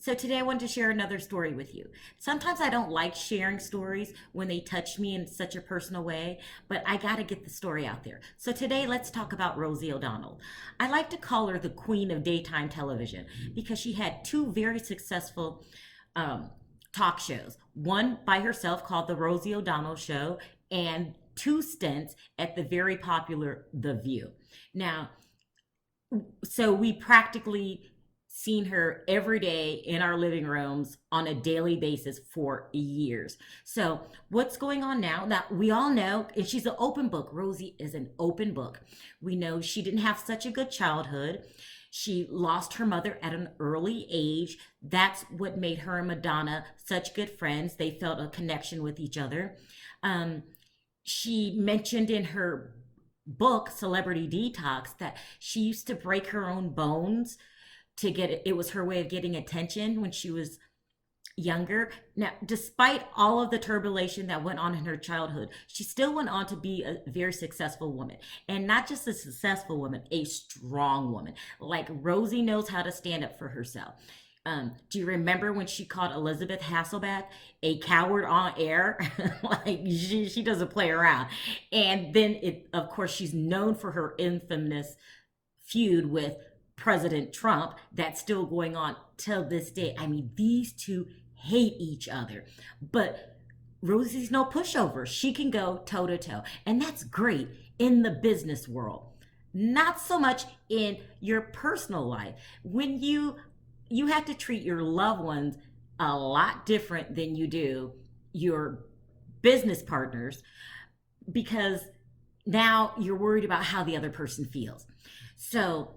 So today I wanted to share another story with you. Sometimes I don't like sharing stories when they touch me in such a personal way, but I got to get the story out there. So today let's talk about Rosie O'Donnell. I like to call her the queen of daytime television because she had two very successful um, talk shows. One by herself called The Rosie O'Donnell Show, and two stints at the very popular The View. Now, so we practically seen her every day in our living rooms on a daily basis for years. So what's going on now? Now we all know, and she's an open book. Rosie is an open book. We know she didn't have such a good childhood. She lost her mother at an early age. That's what made her and Madonna such good friends. They felt a connection with each other. Um, she mentioned in her book Celebrity Detox that she used to break her own bones to get it. It was her way of getting attention when she was younger. Now, despite all of the turbulation that went on in her childhood, she still went on to be a very successful woman. And not just a successful woman, a strong woman. Like Rosie knows how to stand up for herself. Do you remember when she called Elizabeth Hasselbeck a coward on air? Like she doesn't play around. And then of course, she's known for her infamous feud with President Trump that's still going on till this day. I mean, these two hate each other, but Rosie's no pushover. She can go toe to toe, and that's great in the business world. Not so much in your personal life. When you have to treat your loved ones a lot different than you do your business partners, because now you're worried about how the other person feels. So,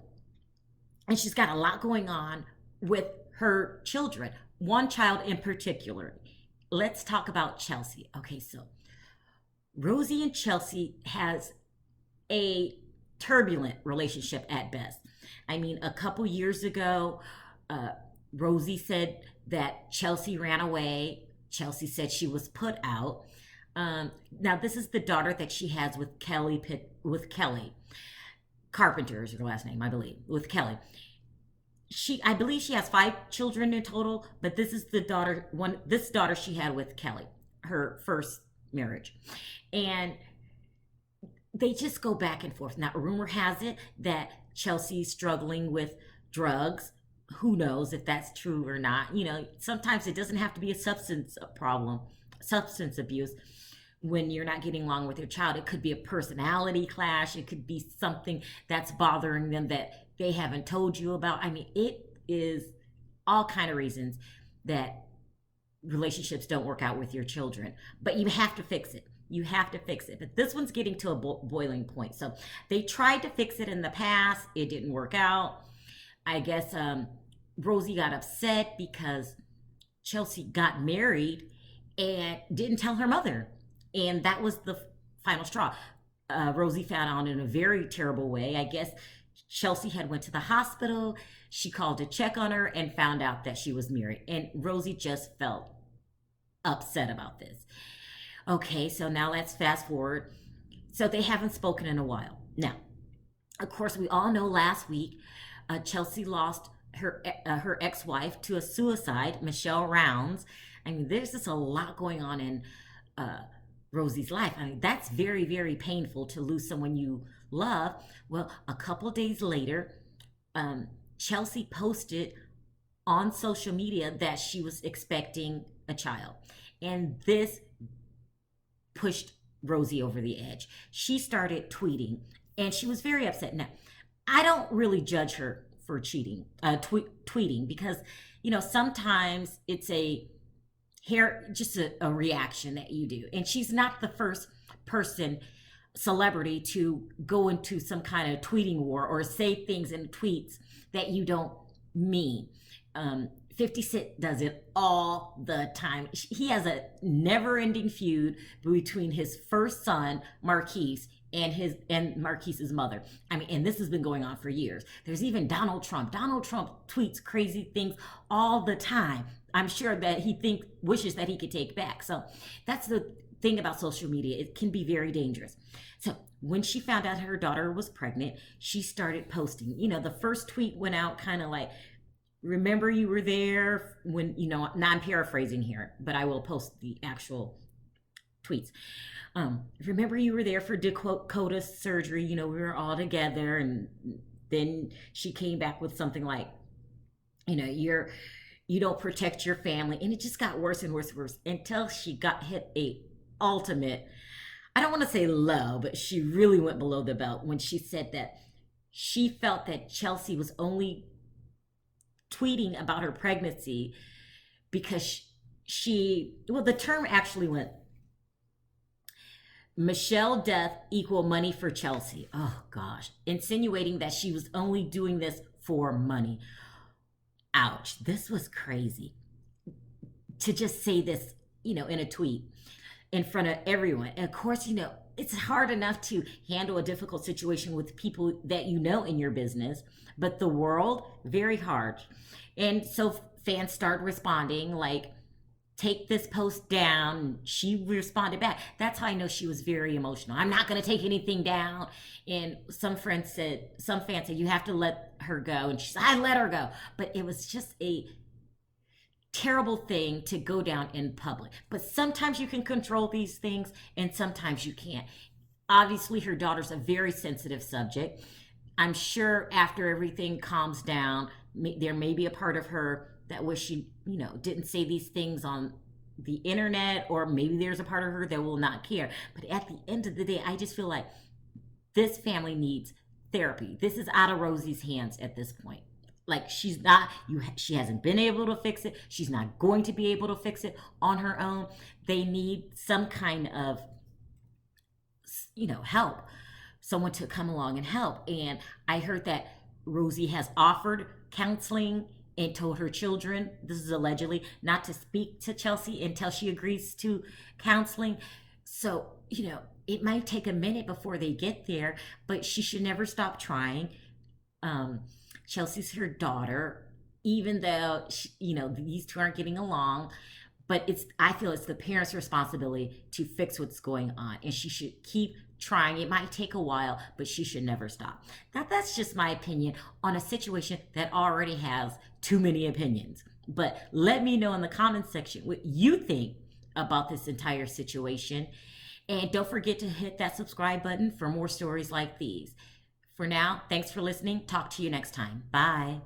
and she's got a lot going on with her children, one child in particular. Let's talk about Chelsea. Okay, so Rosie and Chelsea has a turbulent relationship at best. I mean, a couple years ago, uh, Rosie said that Chelsea ran away. Chelsea said she was put out. Now, this is the daughter that she has with Kelly Carpenter is her last name, I believe, with Kelly. I believe she has five children in total, but this is the this daughter she had with Kelly, her first marriage. And they just go back and forth. Now, rumor has it that Chelsea's struggling with drugs. Who knows if that's true or not? You know, sometimes it doesn't have to be a substance problem, substance abuse when you're not getting along with your child. It could be a personality clash. It could be something that's bothering them that they haven't told you about. I mean, it is all kind of reasons that relationships don't work out with your children, but you have to fix it. You have to fix it. But this one's getting to a boiling point. So they tried to fix it in the past. It didn't work out. I guess Rosie got upset because Chelsea got married and didn't tell her mother. And that was the final straw. Rosie found out in a very terrible way. I guess Chelsea had went to the hospital. She called to check on her and found out that she was married. And Rosie just felt upset about this. Okay, so now let's fast forward. So they haven't spoken in a while. Now, of course, we all know last week Chelsea lost her ex-wife to a suicide, Michelle Rounds. I mean, there's just a lot going on in Rosie's life. I mean, that's very, very painful to lose someone you love. Well, a couple days later, Chelsea posted on social media that she was expecting a child. And this pushed Rosie over the edge. She started tweeting and she was very upset. Now, I don't really judge her for tweeting because, you know, sometimes it's just a reaction that you do. And she's not the first celebrity to go into some kind of tweeting war or say things in tweets that you don't mean. 50 Cent does it all the time. He has a never-ending feud between his first son, Marquise, and Marquise's mother. I mean, and this has been going on for years. There's even Donald Trump. Donald Trump tweets crazy things all the time. I'm sure that he wishes that he could take back. So that's the thing about social media. It can be very dangerous. So when she found out her daughter was pregnant, she started posting. You know, the first tweet went out kind of like, remember you were there when, now I'm paraphrasing here, but I will post the actual tweets. Remember you were there for Dakota's surgery, we were all together. And then she came back with something like, you don't protect your family. And it just got worse and worse and worse until she got hit a ultimate, I don't want to say low, but she really went below the belt when she said that she felt that Chelsea was only tweeting about her pregnancy because well, the term actually went, Michelle death equal money for Chelsea. Oh gosh, insinuating that she was only doing this for money. Ouch, this was crazy to just say this, in a tweet in front of everyone. And of course, it's hard enough to handle a difficult situation with people that in your business, but the world, very hard. And so fans started responding like, take this post down. She responded back. That's how I know she was very emotional. I'm not going to take anything down. And some fans said, you have to let her go. And she said, I let her go. But it was just a terrible thing to go down in public. But sometimes you can control these things and sometimes you can't. Obviously, her daughter's a very sensitive subject. I'm sure after everything calms down, there may be a part of her that wish she, didn't say these things on the internet, or maybe there's a part of her that will not care. But at the end of the day, I just feel like this family needs therapy. This is out of Rosie's hands at this point. Like she hasn't been able to fix it. She's not going to be able to fix it on her own. They need some kind of, help, someone to come along and help. And I heard that Rosie has offered counseling and told her children, this is allegedly, not to speak to Chelsea until she agrees to counseling. So, it might take a minute before they get there, but she should never stop trying. Chelsea's her daughter, even though, these two aren't getting along. But I feel it's the parents' responsibility to fix what's going on. And she should keep trying. It might take a while, but she should never stop. That's just my opinion on a situation that already has too many opinions. But let me know in the comments section what you think about this entire situation. And don't forget to hit that subscribe button for more stories like these. For now, thanks for listening. Talk to you next time. Bye.